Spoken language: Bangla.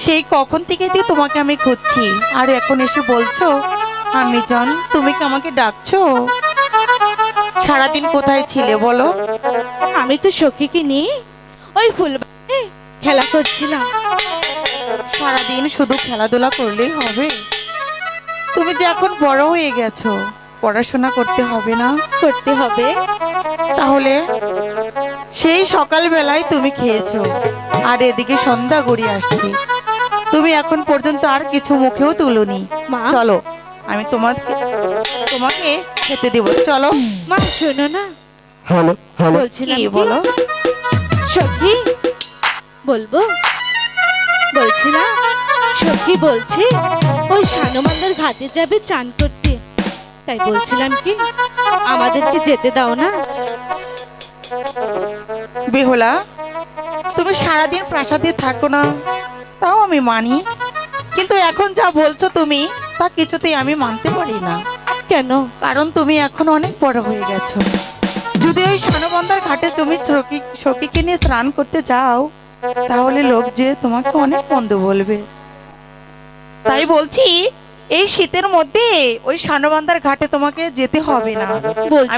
সেই কখন থেকে যে তোমাকে আমি খুঁজছি, আর এখন এসে বলছো আমি জান, তুমি কি আমাকে ডাকছো? সারাদিন কোথায় ছিলে বলো? আমি তো সখীকে নিয়ে ওই ফুলবাগানে খেলা করছিলাম। সারাদিন শুধু খেলাধুলা করলেই হবে? তুমি যে এখন বড় হয়ে গেছো, পড়াশোনা করতে হবে না? করতে হবে। তাহলে সেই সকাল বেলায় তুমি খেয়েছো, আর এদিকে সন্ধ্যা গড়িয়ে আসছে, তুমি এখন পর্যন্ত আর কিছু মুখেও তুলোনি। মা, চলো, আমি তোমাকে খেতে দেব, চলো। মা শোনো না, হ্যালো হ্যালো বলছিলাম কি কি বলো? সখী, বলবো বলছিলাম সখী বলছে ওই সানুমান্দার ঘাটে যাবে চান করতে, তাই বলছিলাম কি আমাদেরকে যেতে দাও না? বেহুলা, তুমি সারাদিন প্রাসাদে থাকো না, তাও আমি মানি, কিন্তু এখন যা বলছো তুমি, তা কিছুতেই আমি মানতে পারি না। কেন? কারণ তুমি এখন অনেক বড় হয়ে গেছো। যদি ওই সানবন্দার ঘাটে তুমি সখীকে নিয়ে স্নান করতে যাও, তাহলে লোক যে তোমাকে অনেক মন্দ বলবে। তাই বলছি, এই শীতের মধ্যে ওই সানবন্দার ঘাটে তোমাকে যেতে হবে না। বলছি